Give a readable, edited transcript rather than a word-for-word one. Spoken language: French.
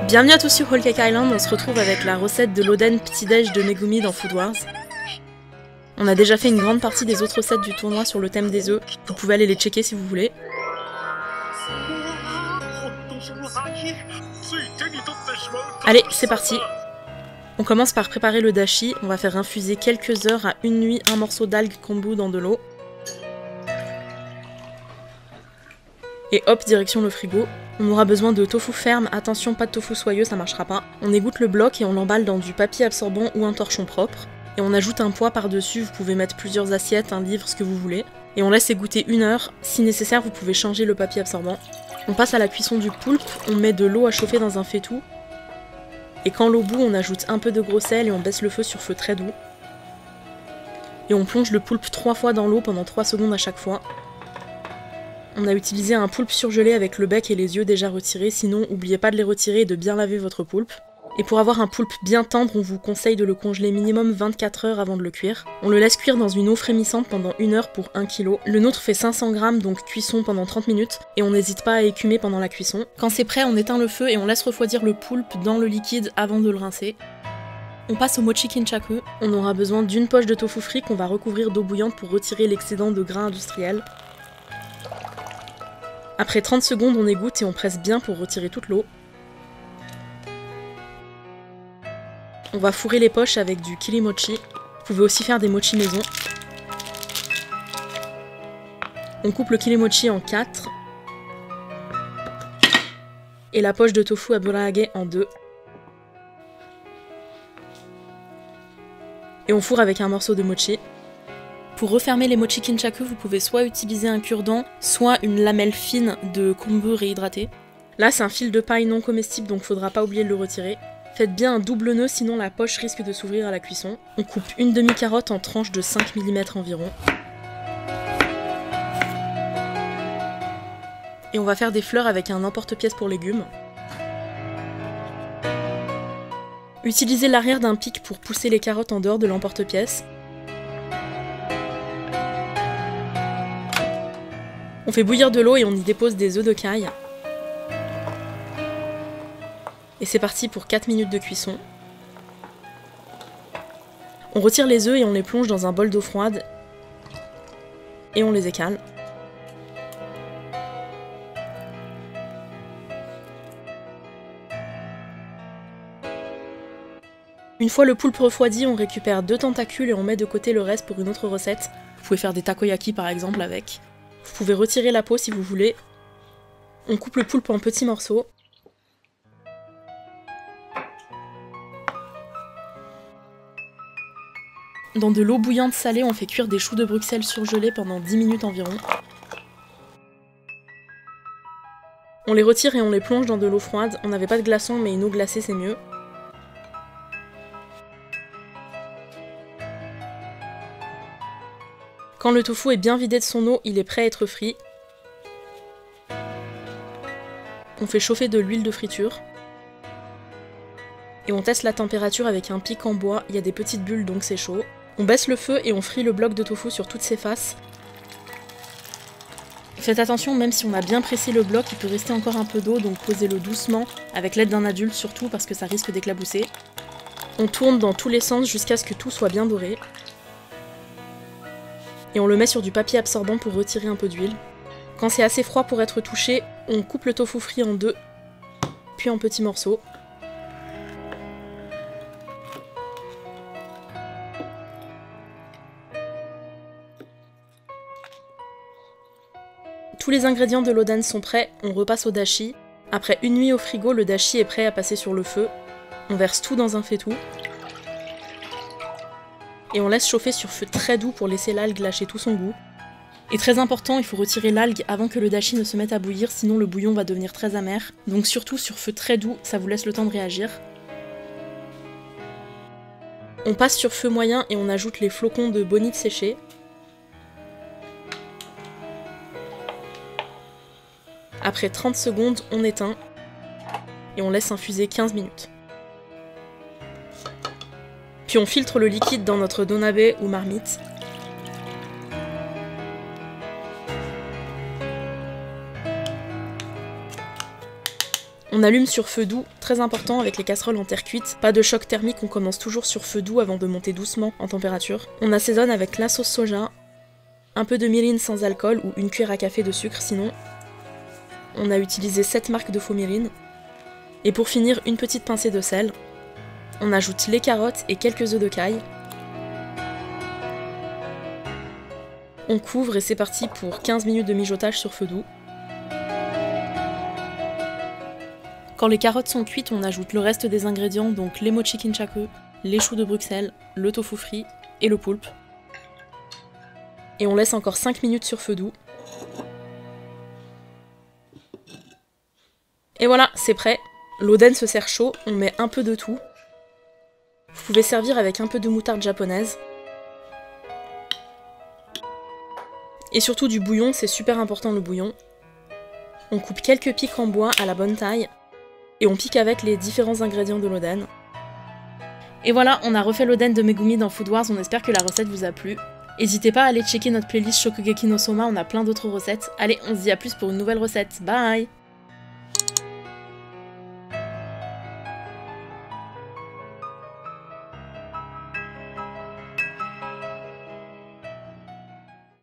Bienvenue à tous sur Whole Cake Island, on se retrouve avec la recette de l'oden petit-déj de Megumi dans Food Wars. On a déjà fait une grande partie des autres recettes du tournoi sur le thème des œufs, vous pouvez aller les checker si vous voulez. Allez, c'est parti. On commence par préparer le dashi, on va faire infuser quelques heures à une nuit un morceau d'algue kombu dans de l'eau. Et hop, direction le frigo. On aura besoin de tofu ferme, attention pas de tofu soyeux, ça marchera pas. On égoutte le bloc et on l'emballe dans du papier absorbant ou un torchon propre. Et on ajoute un poids par-dessus, vous pouvez mettre plusieurs assiettes, un livre, ce que vous voulez. Et on laisse égoutter 1 heure, si nécessaire vous pouvez changer le papier absorbant. On passe à la cuisson du poulpe, on met de l'eau à chauffer dans un faitout. Et quand l'eau bout, on ajoute un peu de gros sel et on baisse le feu sur feu très doux. Et on plonge le poulpe 3 fois dans l'eau pendant 3 secondes à chaque fois. On a utilisé un poulpe surgelé avec le bec et les yeux déjà retirés, sinon n'oubliez pas de les retirer et de bien laver votre poulpe. Et pour avoir un poulpe bien tendre, on vous conseille de le congeler minimum 24 heures avant de le cuire. On le laisse cuire dans une eau frémissante pendant 1 heure pour 1 kg. Le nôtre fait 500 g, donc cuisson pendant 30 minutes, et on n'hésite pas à écumer pendant la cuisson. Quand c'est prêt, on éteint le feu et on laisse refroidir le poulpe dans le liquide avant de le rincer. On passe au mochi kinchaku. On aura besoin d'une poche de tofu frit qu'on va recouvrir d'eau bouillante pour retirer l'excédent de gras industriel. Après 30 secondes, on égoutte et on presse bien pour retirer toute l'eau. On va fourrer les poches avec du kirimochi. Vous pouvez aussi faire des mochi maison. On coupe le kirimochi en 4. Et la poche de tofu aburage en 2. Et on fourre avec un morceau de mochi. Pour refermer les mochi kinchaku, vous pouvez soit utiliser un cure-dent, soit une lamelle fine de kombu réhydraté. Là, c'est un fil de paille non comestible, donc faudra pas oublier de le retirer. Faites bien un double nœud, sinon la poche risque de s'ouvrir à la cuisson. On coupe une demi-carotte en tranches de 5 mm environ. Et on va faire des fleurs avec un emporte-pièce pour légumes. Utilisez l'arrière d'un pic pour pousser les carottes en dehors de l'emporte-pièce. On fait bouillir de l'eau et on y dépose des œufs de caille. Et c'est parti pour 4 minutes de cuisson. On retire les œufs et on les plonge dans un bol d'eau froide. Et on les écale. Une fois le poulpe refroidi, on récupère 2 tentacules et on met de côté le reste pour une autre recette. Vous pouvez faire des takoyaki par exemple avec. Vous pouvez retirer la peau si vous voulez. On coupe le poulpe en petits morceaux. Dans de l'eau bouillante salée, on fait cuire des choux de Bruxelles surgelés pendant 10 minutes environ. On les retire et on les plonge dans de l'eau froide. On n'avait pas de glaçons, mais une eau glacée c'est mieux. Quand le tofu est bien vidé de son eau, il est prêt à être frit. On fait chauffer de l'huile de friture. Et on teste la température avec un pic en bois, il y a des petites bulles donc c'est chaud. On baisse le feu et on frit le bloc de tofu sur toutes ses faces. Faites attention, même si on a bien pressé le bloc, il peut rester encore un peu d'eau, donc posez-le doucement, avec l'aide d'un adulte surtout parce que ça risque d'éclabousser. On tourne dans tous les sens jusqu'à ce que tout soit bien doré. Et on le met sur du papier absorbant pour retirer un peu d'huile. Quand c'est assez froid pour être touché, on coupe le tofu frit en 2, puis en petits morceaux. Tous les ingrédients de l'oden sont prêts, on repasse au dashi. Après 1 nuit au frigo, le dashi est prêt à passer sur le feu. On verse tout dans un faitout. Et on laisse chauffer sur feu très doux pour laisser l'algue lâcher tout son goût. Et très important, il faut retirer l'algue avant que le dashi ne se mette à bouillir, sinon le bouillon va devenir très amer. Donc surtout sur feu très doux, ça vous laisse le temps de réagir. On passe sur feu moyen et on ajoute les flocons de bonite séchés. Après 30 secondes, on éteint et on laisse infuser 15 minutes. Puis on filtre le liquide dans notre donabe ou marmite. On allume sur feu doux, très important avec les casseroles en terre cuite. Pas de choc thermique, on commence toujours sur feu doux avant de monter doucement en température. On assaisonne avec la sauce soja, un peu de mirin sans alcool ou une cuillère à café de sucre sinon. On a utilisé 7 marques de faux mirin. Et pour finir, une petite pincée de sel. On ajoute les carottes et quelques œufs de caille. On couvre et c'est parti pour 15 minutes de mijotage sur feu doux. Quand les carottes sont cuites, on ajoute le reste des ingrédients, donc les mochi kinchaku, les choux de Bruxelles, le tofu frit et le poulpe. Et on laisse encore 5 minutes sur feu doux. Et voilà, c'est prêt. L'oden se sert chaud, on met un peu de tout. Vous pouvez servir avec un peu de moutarde japonaise. Et surtout du bouillon, c'est super important le bouillon. On coupe quelques pics en bois à la bonne taille. Et on pique avec les différents ingrédients de l'oden. Et voilà, on a refait l'oden de Megumi dans Food Wars, on espère que la recette vous a plu. N'hésitez pas à aller checker notre playlist Shokugeki no Soma, on a plein d'autres recettes. Allez, on se dit à plus pour une nouvelle recette, bye!